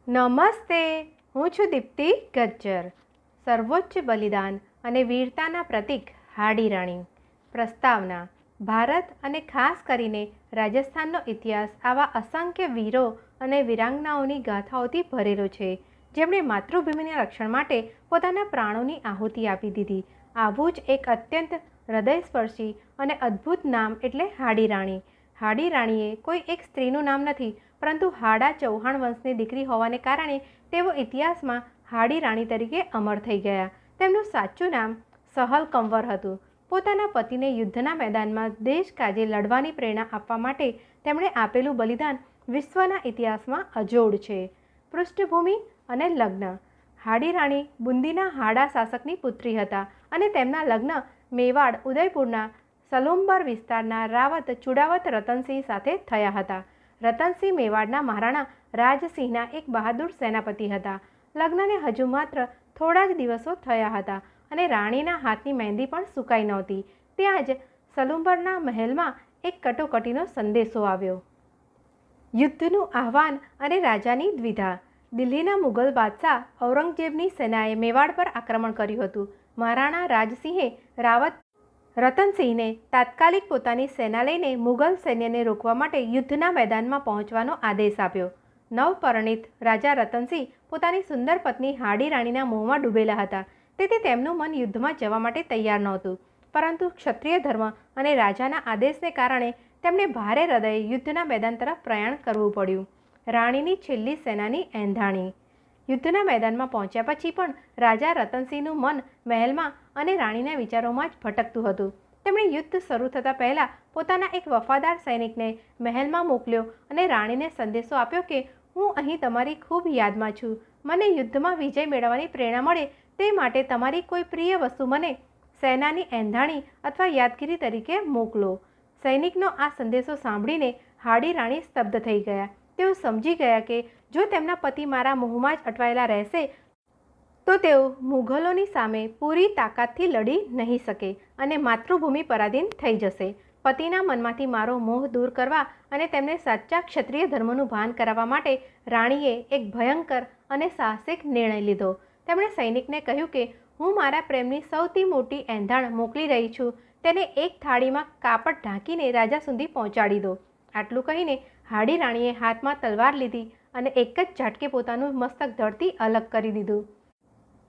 નમસ્તે, હું છું દીપ્તિ ગજ્જર. સર્વોચ્ચ બલિદાન અને વીરતાના પ્રતીક હાડી રાણી. પ્રસ્તાવના: ભારત અને ખાસ કરીને રાજસ્થાનનો ઇતિહાસ આવા અસંખ્ય વીરો અને વીરાંગનાઓની ગાથાઓથી ભરેલો છે, જેમણે માતૃભૂમિના રક્ષણ માટે પોતાના પ્રાણોની આહુતિ આપી દીધી. આવું જ એક અત્યંત હૃદયસ્પર્શી અને અદ્ભુત નામ એટલે હાડી રાણી. હાડી રાણીએ કોઈ એક સ્ત્રીનું નામ નથી, પરંતુ હાડા ચૌહાણ વંશની દીકરી હોવાને કારણે તેઓ ઇતિહાસમાં હાડી રાણી તરીકે અમર થઈ ગયા. તેમનું સાચું નામ સહલ કંવર હતું. પોતાના પતિને યુદ્ધના મેદાનમાં દેશ કાજે લડવાની પ્રેરણા આપવા માટે તેમણે આપેલું બલિદાન વિશ્વના ઇતિહાસમાં અજોડ છે. પૃષ્ઠભૂમિ અને લગ્ન: હાડી રાણી બુંદીના હાડા શાસકની પુત્રી હતા અને તેમના લગ્ન મેવાડ ઉદયપુરના સલુંબર વિસ્તારના રાવત ચુડાવત રતનસિંહ સાથે થયા હતા. રતનસિંહ મેવાડના મહારાણા રાજસિંહના એક બહાદુર સેનાપતિ હતા. લગ્નને હજુ માત્ર થોડા જ દિવસો થયા હતા અને રાણીના હાથની મહેંદી પણ સુકાઈ નહોતી. ત્યાં જ સલુંબરના મહેલમાં એક કટોકટીનો સંદેશો આવ્યો. યુદ્ધનું આહ્વાન અને રાજાની દ્વિધા. દિલ્હીના મુગલ બાદશાહ ઔરંગઝેબની સેનાએ મેવાડ પર આક્રમણ કર્યું હતું. મહારાણા રાજસિંહે રાવત રતનસિંહને તાત્કાલિક પોતાની સેના લઈને મુગલ સૈન્યને રોકવા માટે યુદ્ધના મેદાનમાં પહોંચવાનો આદેશ આપ્યો. નવપરિણીત રાજા રતનસિંહ પોતાની સુંદર પત્ની હાડી રાણીના મોહમાં ડૂબેલા હતા, તેથી તેમનું મન યુદ્ધમાં જવા માટે તૈયાર નહોતું. પરંતુ ક્ષત્રિય ધર્મ અને રાજાના આદેશને કારણે તેમણે ભારે હૃદયે યુદ્ધના મેદાન તરફ પ્રયાણ કરવું પડ્યું. રાણીની છેલ્લી સેનાની એંધાણી. યુદ્ધના મેદાનમાં પહોંચ્યા પછી પણ રાજા રતનસિંહનું મન મહેલમાં અને રાણીના વિચારોમાં જ ભટકતું હતું. તેમણે યુદ્ધ શરૂ થતાં પહેલાં પોતાના એક વફાદાર સૈનિકને મહેલમાં મોકલ્યો અને રાણીને સંદેશો આપ્યો કે હું અહીં તમારી ખૂબ યાદમાં છું. મને યુદ્ધમાં વિજય મેળવવાની પ્રેરણા મળે તે માટે તમારી કોઈ પ્રિય વસ્તુ મને સેનાની એંધાણી અથવા યાદગીરી તરીકે મોકલો. સૈનિકનો આ સંદેશો સાંભળીને હાડી રાણી સ્તબ્ધ થઈ ગયા. તેઓ સમજી ગયા કે જો તેમના પતિ મારા મોહમાં જ અટવાયેલા રહેશે તો તેઓ મુઘલોની સામે પૂરી તાકાતથી લડી નહીં શકે અને માતૃભૂમિ પરાધીન થઈ જશે. પતિના મનમાંથી મારો મોહ દૂર કરવા અને તેમને સાચા ક્ષત્રિય ધર્મનું ભાન કરાવવા માટે રાણીએ એક ભયંકર અને સાહસિક નિર્ણય લીધો. તેમણે સૈનિકને કહ્યું કે હું મારા પ્રેમની સૌથી મોટી એંધાણ મોકલી રહી છું, તેને એક થાળીમાં કાપડ ઢાંકીને રાજા સુધી પહોંચાડી દો. આટલું કહીને હાડી રાણીએ હાથમાં તલવાર લીધી અને એક જ ઝાટકે પોતાનું મસ્તક ધડથી અલગ કરી દીધું.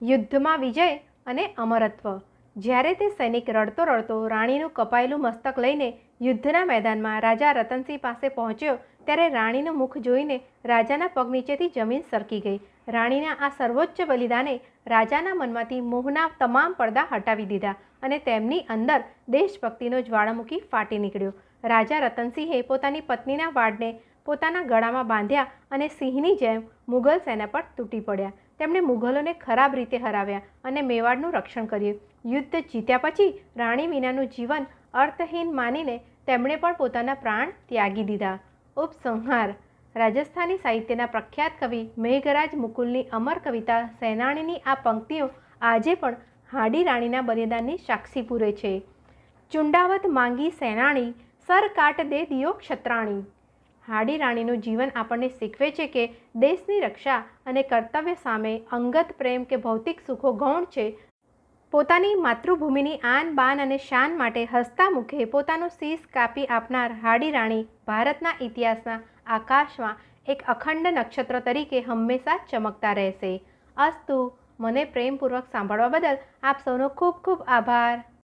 યુદ્ધમાં વિજય અને અમરત્વ. જ્યારે તે સૈનિક રડતો રડતો રાણીનું કપાયેલું મસ્તક લઈને યુદ્ધના મેદાનમાં રાજા રતનસિંહ પાસે પહોંચ્યો ત્યારે રાણીનું મુખ જોઈને રાજાના પગ નીચેથી જમીન સરકી ગઈ. રાણીના આ સર્વોચ્ચ બલિદાને રાજાના મનમાંથી મોહના તમામ પડદા હટાવી દીધા અને તેમની અંદર દેશભક્તિનો જ્વાળામુખી ફાટી નીકળ્યો. રાજા રતનસિંહે પોતાની પત્નીના વાળને પોતાના ગળામાં બાંધ્યા અને સિંહની જેમ મુગલ સેના પર તૂટી પડ્યા. તેમણે મુઘલોને ખરાબ રીતે હરાવ્યા અને મેવાડનું રક્ષણ કર્યું. યુદ્ધ જીત્યા પછી રાણી વિનાનું જીવન અર્થહીન માનીને તેમણે પણ પોતાના પ્રાણ ત્યાગી દીધા. ઉપસંહાર: રાજસ્થાની સાહિત્યના પ્રખ્યાત કવિ મેઘરાજ મુકુલની અમર કવિતા સેનાણીની આ પંક્તિઓ આજે પણ હાડી રાણીના બલિદાનની સાક્ષી પૂરે છે. ચુંડાવત માંગી સેનાણી, સર કાટ દે દિયો ક્ષત્રાણી. હાડી રાણીનું જીવન આપણને શીખવે છે કે દેશની રક્ષા અને કર્તવ્ય સામે અંગત પ્રેમ કે ભૌતિક સુખો ગૌણ છે. પોતાની માતૃભૂમિની આન બાન અને શાન માટે હસતા મુખે પોતાનું શીશ કાપી આપનાર હાડી રાણી ભારતના ઇતિહાસના આકાશમાં એક અખંડ નક્ષત્ર તરીકે હંમેશા ચમકતા રહેશે. અસ્તુ. મને પ્રેમપૂર્વક સાંભળવા બદલ આપ સૌનો ખૂબ ખૂબ આભાર.